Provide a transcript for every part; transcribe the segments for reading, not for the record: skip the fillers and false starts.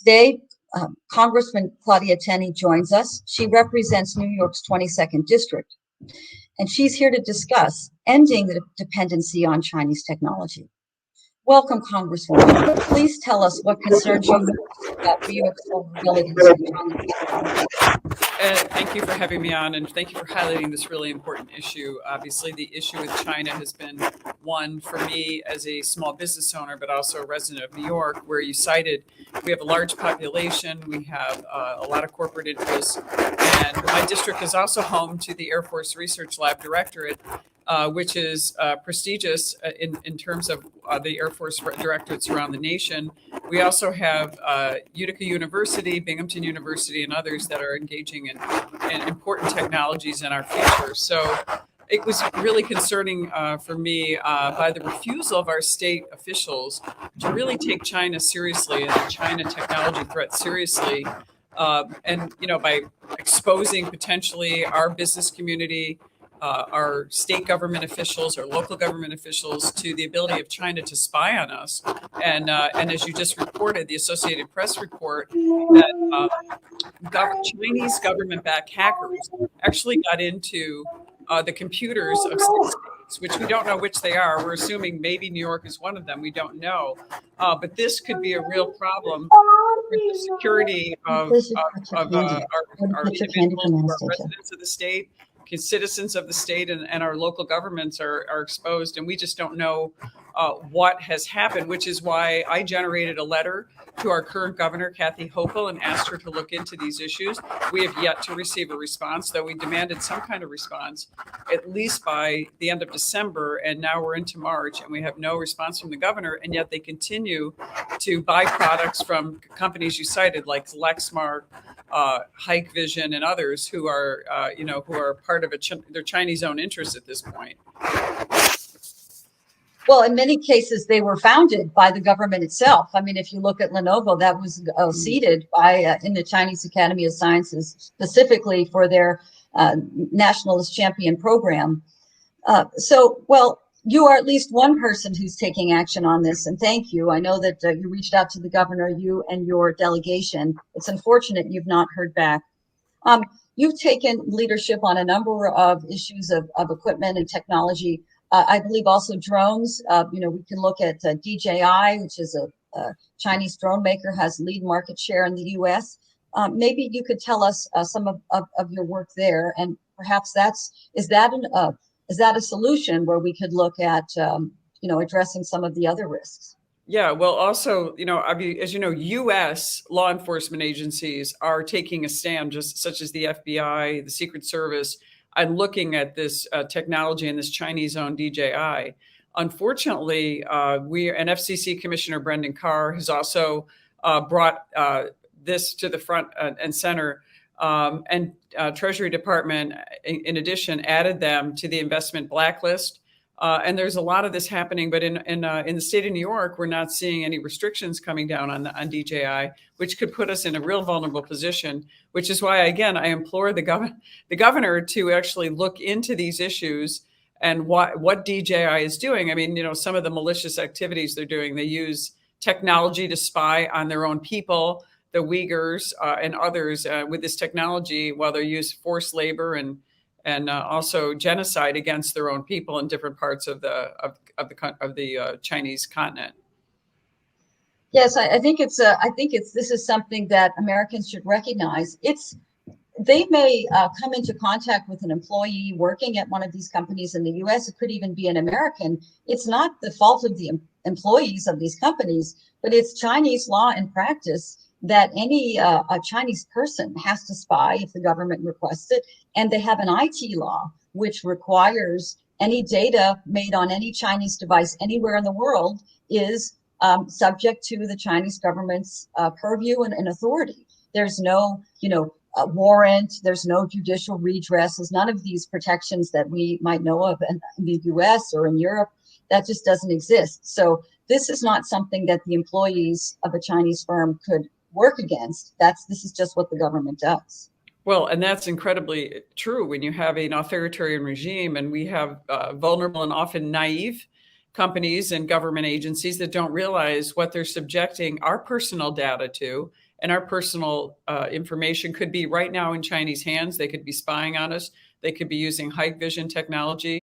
Today, Congressman Claudia Tenney joins us. She represents New York's 22nd District, and she's here to discuss ending the dependency on Chinese technology. Welcome, Congresswoman. Please tell us what concerns you most about New York's vulnerabilities to Chinese technology. Thank you for having me on, and thank you for highlighting this really important issue. Obviously, the issue with China has been one for me as a small business owner, but also a resident of New York, where you cited we have a large population, we have a lot of corporate interests, and my district is also home to the Air Force Research Lab Directorate, which is prestigious in terms of the Air Force directorates around the nation. We also have Utica University, Binghamton University, and others that are engaging in important technologies in our future. So it was really concerning for me by the refusal of our state officials to really take China seriously and the China technology threat seriously. And, by exposing potentially our business community, our state government officials or local government officials to the ability of China to spy on us. And as you just reported, the Associated Press report that Chinese government-backed hackers actually got into the computers of 6 states, which we don't know which they are. We're assuming maybe New York is one of them. We don't know. But this could be a real problem for the security of our individuals who are residents of the state, citizens of the state, and our local governments are exposed, and we just don't know what has happened, which is why I generated a letter to our current governor, Kathy Hochul, and asked her to look into these issues. We have yet to receive a response, though we demanded some kind of response at least by the end of December, and now we're into March, and we have no response from the governor, and yet they continue to buy products from companies you cited, like Lexmark, Hike Vision, and others who are part of their Chinese own interests at this point. Well, in many cases, they were founded by the government itself. I mean, if you look at Lenovo, that was seeded by in the Chinese Academy of Sciences specifically for their nationalist champion program. You are at least one person who's taking action on this, and thank you. I know that you reached out to the governor, you and your delegation. It's unfortunate you've not heard back. You've taken leadership on a number of issues of equipment and technology. I believe also drones. We can look at DJI, which is a Chinese drone maker, has lead market share in the U.S. Maybe you could tell us some of your work there, and perhaps is that a solution where we could look at addressing some of the other risks? Yeah, well, also, as you know, U.S. law enforcement agencies are taking a stand, just such as the FBI, the Secret Service, and looking at this technology and this Chinese-owned DJI. Unfortunately, an FCC Commissioner Brendan Carr has also brought this to the front and center, and Treasury Department, in addition, added them to the investment blacklist. And there's a lot of this happening, but in the state of New York, we're not seeing any restrictions coming down on DJI, which could put us in a real vulnerable position. Which is why, again, I implore the governor to actually look into these issues and what DJI is doing. I mean, some of the malicious activities they're doing, they use technology to spy on their own people, the Uyghurs and others with this technology, while they use forced labor and also genocide against their own people in different parts of the Chinese continent. Yes, I think this is something that Americans should recognize. They may come into contact with an employee working at one of these companies in the U.S. It could even be an American. It's not the fault of the employees of these companies, but it's Chinese law and practice that any a Chinese person has to spy if the government requests it. And they have an IT law, which requires any data made on any Chinese device anywhere in the world is subject to the Chinese government's purview and authority. There's no, warrant. There's no judicial redress. There's none of these protections that we might know of in the U.S. or in Europe. That just doesn't exist. So this is not something that the employees of a Chinese firm could work against. This is just what the government does. Well, and that's incredibly true when you have an authoritarian regime, and we have vulnerable and often naive companies and government agencies that don't realize what they're subjecting our personal data to and our personal information could be right now in Chinese hands. They could be spying on us. They could be using high vision technology,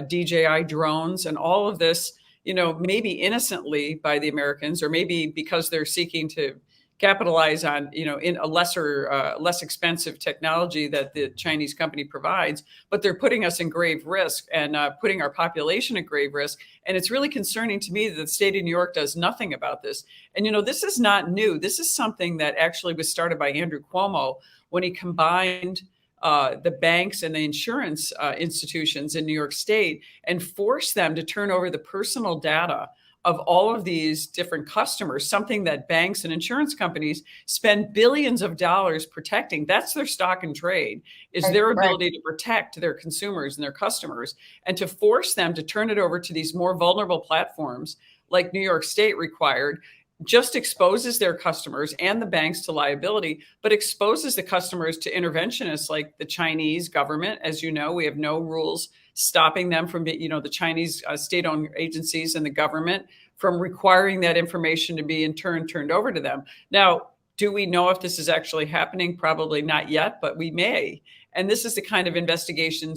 DJI drones, and all of this, maybe innocently by the Americans, or maybe because they're seeking to capitalize on, in a less expensive technology that the Chinese company provides, but they're putting us in grave risk and putting our population at grave risk. And it's really concerning to me that the state of New York does nothing about this. And, this is not new. This is something that actually was started by Andrew Cuomo when he combined the banks and the insurance institutions in New York State and forced them to turn over the personal data of all of these different customers, something that banks and insurance companies spend billions of dollars protecting. That's their stock and trade, is their ability to protect their consumers and their customers, and to force them to turn it over to these more vulnerable platforms like New York State required, just exposes their customers and the banks to liability, but exposes the customers to interventionists like the Chinese government. As you know, we have no rules stopping them from, the Chinese state-owned agencies and the government from requiring that information to be in turn turned over to them. Now, do we know if this is actually happening? Probably not yet, but we may. And this is the kind of investigation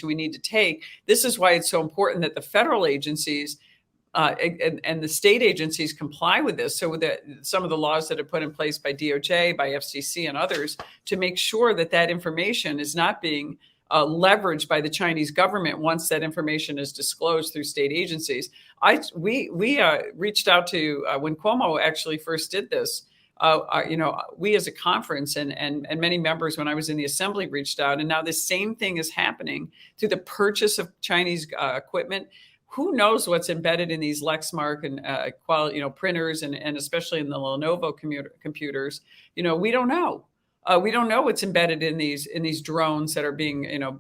we need to take. This is why it's so important that the federal agencies and the state agencies comply with this. So that some of the laws that are put in place by DOJ, by FCC, and others to make sure that that information is not being leveraged by the Chinese government once that information is disclosed through state agencies. We reached out to when Cuomo actually first did this. We as a conference and many members when I was in the assembly reached out, and now the same thing is happening through the purchase of Chinese equipment. Who knows what's embedded in these Lexmark and quality, printers, and especially in the Lenovo computers? We don't know. We don't know what's embedded in these drones that are being,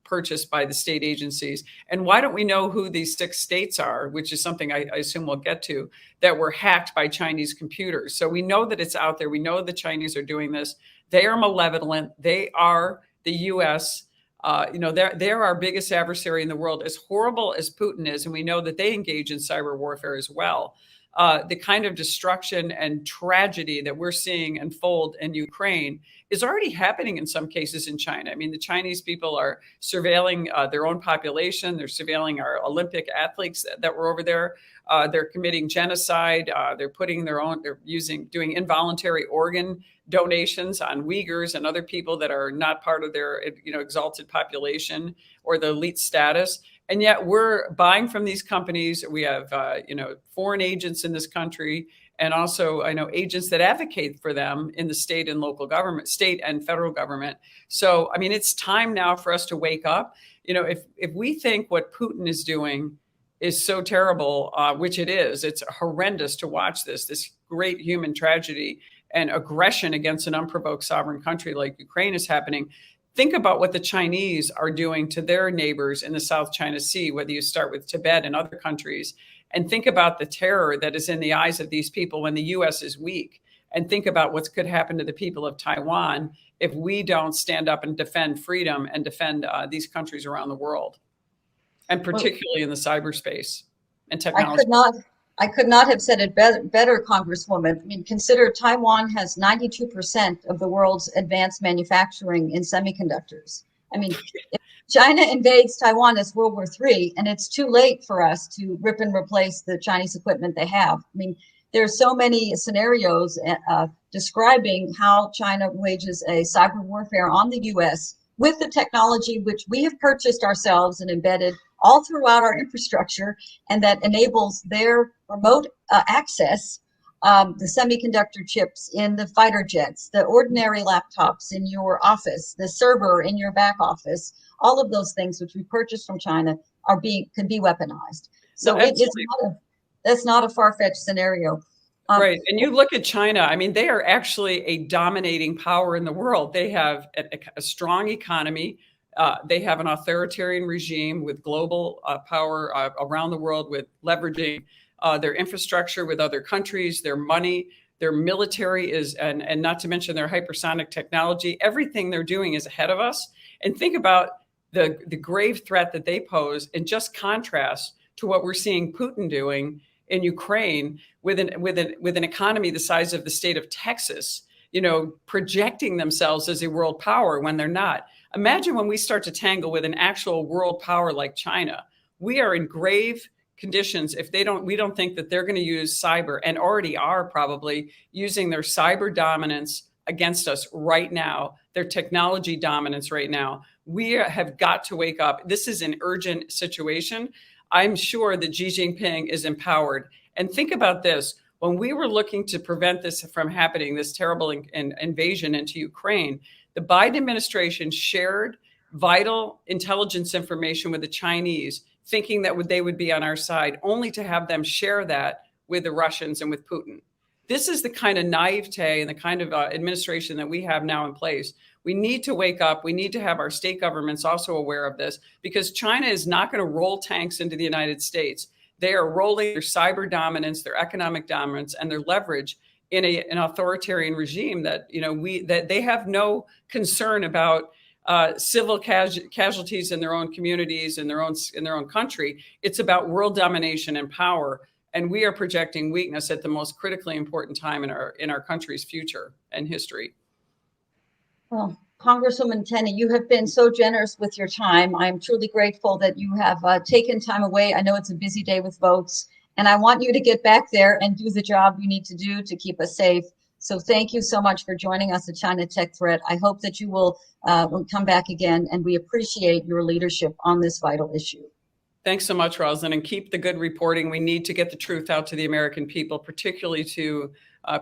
purchased by the state agencies. And why don't we know who these 6 states are, which is something I assume we'll get to, that were hacked by Chinese computers? So we know that it's out there. We know the Chinese are doing this. They are malevolent. They are the U.S. They're our biggest adversary in the world, as horrible as Putin is. And we know that they engage in cyber warfare as well. The kind of destruction and tragedy that we're seeing unfold in Ukraine is already happening in some cases in China. I mean, the Chinese people are surveilling their own population. They're surveilling our Olympic athletes that were over there. They're committing genocide. They're doing involuntary organ donations on Uyghurs and other people that are not part of their, exalted population or the elite status. And yet we're buying from these companies. We have, foreign agents in this country, and also I know agents that advocate for them in the state and local government, state and federal government. So, I mean, it's time now for us to wake up. If we think what Putin is doing is so terrible, which it is, it's horrendous to watch this great human tragedy and aggression against an unprovoked sovereign country like Ukraine is happening. Think about what the Chinese are doing to their neighbors in the South China Sea, whether you start with Tibet and other countries, and think about the terror that is in the eyes of these people when the U.S. is weak, and think about what could happen to the people of Taiwan if we don't stand up and defend freedom and defend these countries around the world, and particularly in the cyberspace and technology. I could not have said it better, Congresswoman. I mean, consider Taiwan has 92% of the world's advanced manufacturing in semiconductors. I mean, if China invades Taiwan, it's World War III, and it's too late for us to rip and replace the Chinese equipment they have. I mean, there are so many scenarios describing how China wages a cyber warfare on the U.S. with the technology which we have purchased ourselves and embedded all throughout our infrastructure, and that enables their remote access, the semiconductor chips in the fighter jets, the ordinary laptops in your office, the server in your back office. All of those things which we purchased from China can be weaponized. So that's not a far-fetched scenario. Right. And you look at China, I mean, they are actually a dominating power in the world. They have a strong economy. They have an authoritarian regime with global power around the world, with leveraging their infrastructure with other countries, their money, their military is, and not to mention their hypersonic technology. Everything they're doing is ahead of us. And think about the grave threat that they pose in just contrast to what we're seeing Putin doing in Ukraine with an economy the size of the state of Texas, projecting themselves as a world power when they're not. Imagine when we start to tangle with an actual world power like China. We are in grave conditions if we don't think that they're going to use cyber, and already are probably using their cyber dominance against us right now, their technology dominance right now. We have got to wake up. This is an urgent situation. I'm sure that Xi Jinping is empowered. And think about this. When we were looking to prevent this from happening, this terrible invasion into Ukraine, the Biden administration shared vital intelligence information with the Chinese, thinking that they would be on our side, only to have them share that with the Russians and with Putin. This is the kind of naivete and the kind of administration that we have now in place. We need to wake up. We need to have our state governments also aware of this, because China is not going to roll tanks into the United States. They are rolling their cyber dominance, their economic dominance, and their leverage in an authoritarian regime that that they have no concern about civil casualties in their own communities, in their own country. It's about world domination and power. And we are projecting weakness at the most critically important time in our country's future and history. Well, Congresswoman Tenney, you have been so generous with your time. I'm truly grateful that you have taken time away. I know it's a busy day with votes, and I want you to get back there and do the job you need to do to keep us safe. So thank you so much for joining us at China Tech Threat. I hope that you will come back again, and we appreciate your leadership on this vital issue. Thanks so much, Rosalind, and keep the good reporting. We need to get the truth out to the American people, particularly to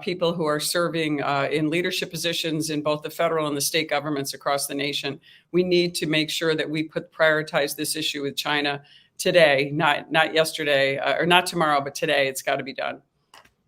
people who are serving in leadership positions in both the federal and the state governments across the nation. We need to make sure that we prioritize this issue with China today, not yesterday, or not tomorrow, but today. It's got to be done.